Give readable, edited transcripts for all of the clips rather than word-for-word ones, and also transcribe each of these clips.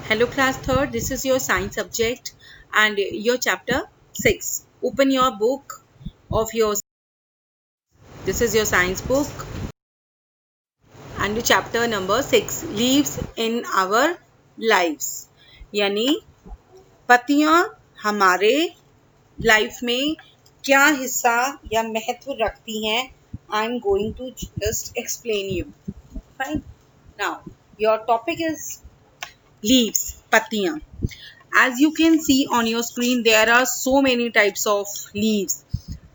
Hello class 3rd, this is your science subject and your chapter 6. Open your book of your, this is your science book and chapter number 6, leaves in our lives. यानी पत्तियां हमारे life में क्या हिस्सा या महत्व रखती हैं. I am going to just explain you. Fine. Now, your topic is leaves, पत्तियां. As you can see on your screen, there are so many types of leaves.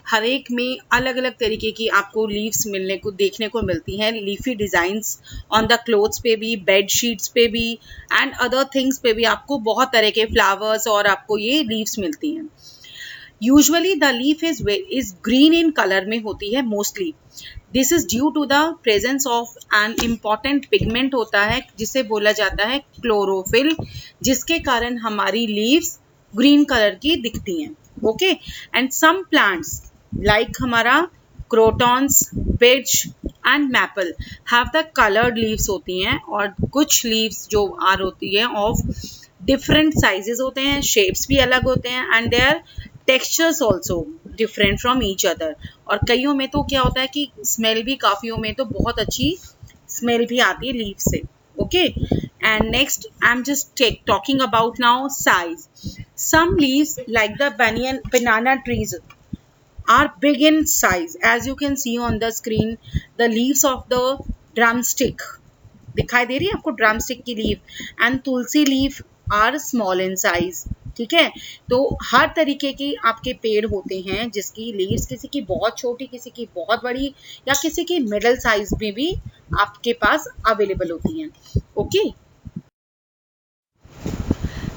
हर एक में अलग अलग तरीके की आपको लीव्स मिलने को देखने को मिलती हैं. Leafy designs on the clothes पे भी, बेड शीट्स पे भी एंड अदर थिंग्स पे भी आपको बहुत तरह के फ्लावर्स और आपको ये लीव्स मिलती हैं. Usually the leaf is green in colour में होती है mostly. This is due to the presence of an important pigment होता है जिसे बोला जाता है क्लोरोफिल, जिसके कारण हमारी लीव्स ग्रीन कलर की दिखती हैं. Okay, and some plants like हमारा crotons, peach and maple have the coloured leaves होती हैं, और कुछ लीव्स जो आर होती है ऑफ डिफरेंट साइजेस होते हैं, शेप्स भी अलग होते हैं and their textures also different from each other. और कईयों में तो क्या होता है कि स्मेल भी, काफियों में तो बहुत अच्छी स्मेल भी आती है लीफ से. Okay, and next I am just talking about now size. Some leaves like the banana trees are big in size. As you can see on the screen, the leaves of the drumstick दिखाई दे रही है आपको, drumstick की leaf, and tulsi leaf are small in size. ठीक है, तो हर तरीके की आपके पेड़ होते हैं जिसकी लीव्स किसी की बहुत छोटी, किसी की बहुत बड़ी, या किसी की मिडल साइज में भी आपके पास अवेलेबल होती हैं. ओके,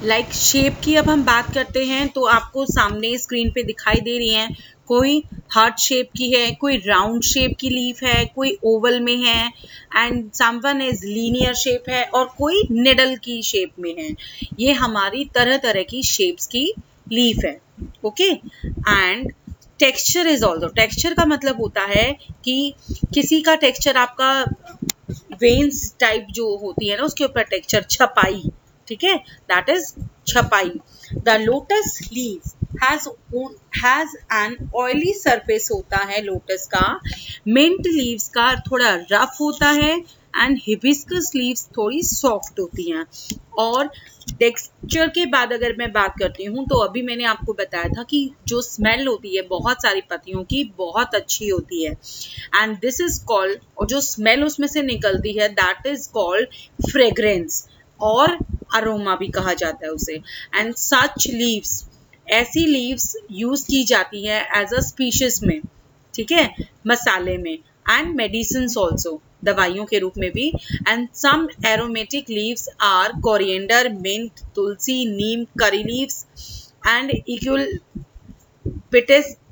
लाइक शेप की अब हम बात करते हैं तो आपको सामने स्क्रीन पे दिखाई दे रही हैं. कोई हार्ट शेप की है, कोई राउंड शेप की लीफ है, कोई ओवल में है, and someone is linear shape है, और कोई निडल की शेप में है. ये हमारी तरह तरह की शेप्स की लीफ है. Okay, and texture is also. Texture का मतलब होता है कि किसी का टेक्सचर आपका वेन्स टाइप जो होती है ना, उसके ऊपर टेक्सचर, छपाई. ठीक है, दैट इज छपाई. The lotus leave has an oily surface होता है लोटस का. मिंट लीव्स का थोड़ा रफ होता है, एंड हिबिस्कस लीव्स थोड़ी सॉफ्ट होती हैं. और टेक्सचर के बाद अगर मैं बात करती हूँ तो अभी मैंने आपको बताया था कि जो स्मेल होती है बहुत सारी पत्तियों की बहुत अच्छी होती है, एंड दिस इज कॉल्ड, और जो स्मेल उसमें से निकलती है दैट इज कॉल्ड फ्रेग्रेंस, और अरोमा भी कहा जाता है उसे. एंड सच लीव्स, ऐसी लीव्स यूज की जाती है एज अ स्पीशीज में. ठीक है, मसाले में, एंड मेडिसिन ऑल्सो, दवाइयों के रूप में भी. And some aromatic leaves are coriander, mint, tulsi, neem, curry leaves and eucalyptus,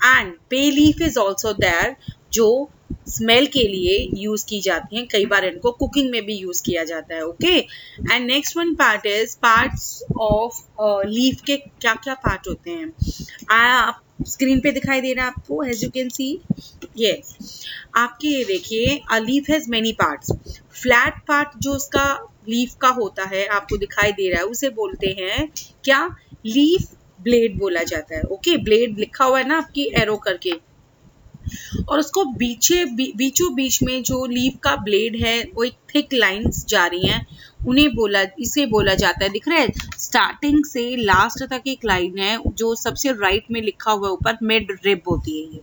and bay leaf is also there, जो स्मेल के लिए यूज की जाती हैं. कई बार इनको कुकिंग में भी यूज किया जाता है. Okay, and next one part is parts of leaf के क्या क्या पार्ट होते हैं. आप स्क्रीन पे दिखाई दे रहा है आपको, as you can see. Yes, आपके ये देखिए, a leaf has many parts. Flat part जो उसका लीफ का होता है आपको दिखाई दे रहा है, उसे बोलते हैं क्या, लीफ ब्लेड बोला जाता है. ओके, ब्लेड लिखा हुआ है ना आपकी एरो करके, और उसको बीचों बीच में जो लीफ का ब्लेड है वो एक थिक लाइंस जा रही हैं, इसे बोला जाता है. दिख रहा है, स्टार्टिंग से लास्ट तक एक लाइन है, जो सबसे राइट में लिखा हुआ ऊपर मिड रिब होती है ये.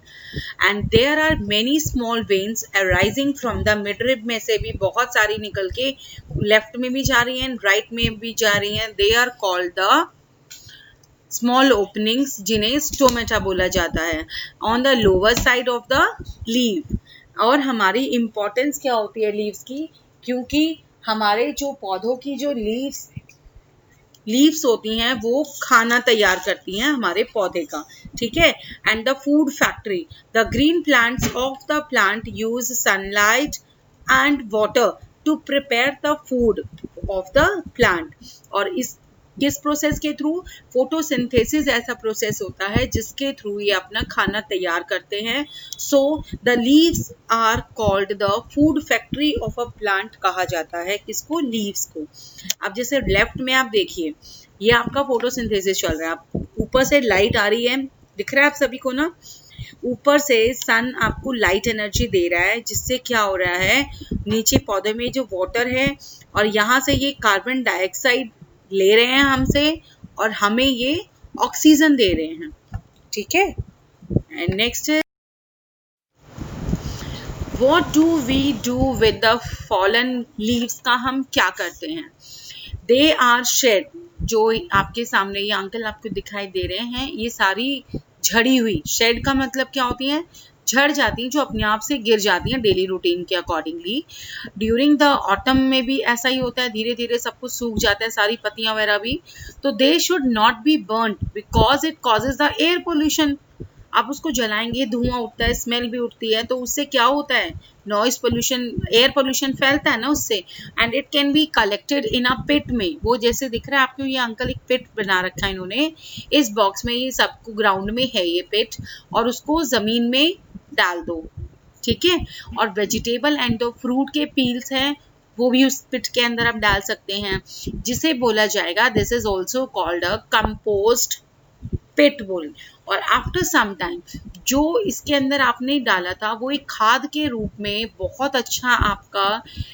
And there are many small veins arising from the mid rib में से भी बहुत सारी निकल के लेफ्ट में भी जा रही हैं, राइट में भी जा रही हैं. They are called the small openings, जिन्हें स्टोमेटा बोला जाता है, on the lower side of the leaf. और हमारी इंपॉर्टेंस क्या होती है लीव्स की, क्योंकि हमारे जो पौधों की जो लीव्स होती हैं वो खाना तैयार करती हैं हमारे पौधे का. ठीक है, and the food factory, the green plants of the plant use sunlight and water to prepare the food of the plant. और इस किस प्रोसेस के थ्रू? फोटोसिंथेसिस ऐसा प्रोसेस होता है जिसके थ्रू ये अपना खाना तैयार करते हैं। So the leaves are called the food factory of a plant कहा जाता है किसको? लीव्स को। अब जैसे लेफ्ट में आप देखिए, ये आपका फोटोसिंथेसिस चल रहा है, आप ऊपर से लाइट आ रही है, दिख रहा है आप सभी को ना, ऊपर से सन आपको लाइट एनर्जी दे रहा है, जिससे क्या हो रहा है, नीचे पौधे में जो वाटर है और यहाँ से ये कार्बन डाइऑक्साइड ले रहे हैं हमसे और हमें ये ऑक्सीजन दे रहे हैं, ठीक है। And next, what do we do with the fallen leaves का हम क्या करते हैं? दे आर शेड, जो आपके सामने ये अंकल आपको दिखाई दे रहे हैं, ये सारी झड़ी हुई, शेड का मतलब क्या होती है? झड़ जाती हैं, जो अपने आप से गिर जाती हैं डेली रूटीन के अकॉर्डिंगली। ड्यूरिंग द ऑटम में भी ऐसा ही होता है, धीरे धीरे सब कुछ सूख जाता है, सारी पत्तियां वगैरह भी। तो they should not be burned because it causes the air pollution. आप उसको जलाएंगे, धुआं उठता है, स्मेल भी उठती है, तो उससे क्या होता है? नॉइज पोल्यूशन, एयर पोल्यूशन फैलता है ना उससे। And it can be collected in a pit में, वो जैसे दिख रहा है आपको, ये अंकल एक पिट बना रखा है इन्होंने इस बॉक्स में, ये सबको ग्राउंड में है ये पिट, और उसको जमीन में डाल दो, ठीक है। और वेजिटेबल एंड फ्रूट के पील्स हैं, वो भी उस पिट के अंदर आप डाल सकते हैं, जिसे बोला जाएगा, this is also called a compost pit बोल। और आफ्टर सम टाइम जो इसके अंदर आपने डाला था वो एक खाद के रूप में बहुत अच्छा आपका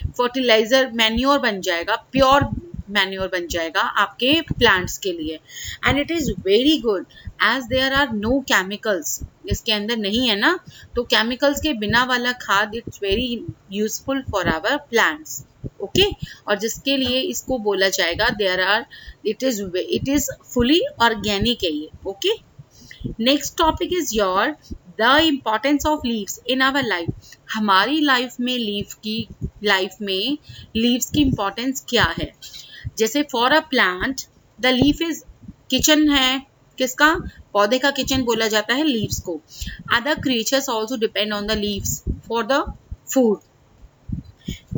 फर्टिलाइजर मैन्योर बन जाएगा, प्योर मैन्योर बन जाएगा आपके प्लांट्स के लिए। And it is very good as there are no chemicals, इसके अंदर नहीं है ना, तो केमिकल्स के बिना वाला खाद it's very useful for our plants, okay. और जिसके लिए इसको बोला जाएगा there are, it is fully organic है ये, okay. Next topic is your the importance of leaves in our life. हमारी लाइफ में लीव्स की इम्पोर्टेंस क्या है? जैसे for a plant the leaf is kitchen है, किसका? पौधे का किचन बोला जाता है लीव्स को। Other creatures also depend on the leaves for the food.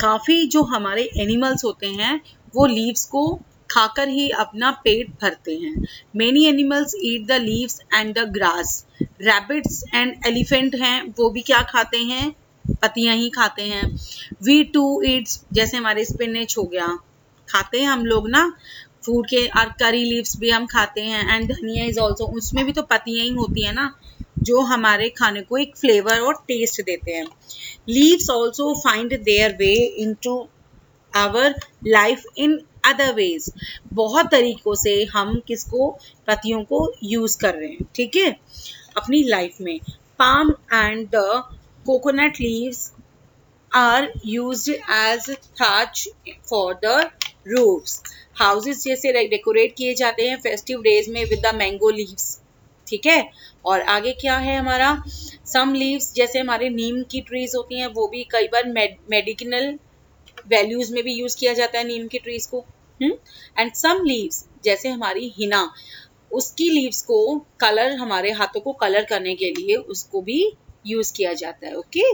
काफी जो हमारे एनिमल्स होते हैं वो लीव्स को खाकर ही अपना पेट भरते हैं। Many animals eat the leaves and the grass. Rabbits and elephant हैं, वो भी क्या खाते हैं? पत्तियां ही खाते हैं। वी टू ईट्स, जैसे हमारे स्पिनच हो गया, खाते हैं हम लोग ना फूड के, और करी लीव्स भी हम खाते हैं। एंड धनिया इज ऑल्सो, उसमें भी तो पत्तियां ही होती है ना, जो हमारे खाने को एक फ्लेवर और टेस्ट देते हैं। Leaves also find their way into our life in other ways. बहुत तरीकों से हम किसको? पत्तियों को यूज कर रहे हैं, ठीक है, अपनी लाइफ में। Palm and the coconut leaves are used as thatch for the roofs। Houses जैसे डेकोरेट किए जाते हैं फेस्टिव डेज में विद द मैंगो लीव्स, ठीक है। और आगे क्या है हमारा? सम लीव्स, जैसे हमारे नीम की ट्रीज होती हैं, वो भी कई बार मेडिसिनल वैल्यूज में भी यूज किया जाता है नीम की ट्रीज को। एंड सम लीव्स, जैसे हमारी हिना, उसकी लीव्स को कलर, हमारे हाथों को कलर करने के लिए उसको भी यूज किया जाता है, okay.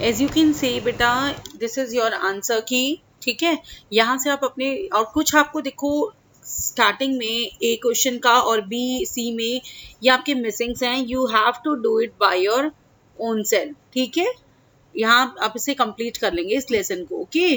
As you can say बेटा, दिस इज योर आंसर की, ठीक है। यहाँ से आप अपने, और कुछ आपको देखो स्टार्टिंग में ए क्वेश्चन का और बी सी में ये आपके मिसिंग्स हैं, you have to do it by your own self, ठीक है। यहाँ आप इसे कंप्लीट कर लेंगे इस लेसन को, ओके।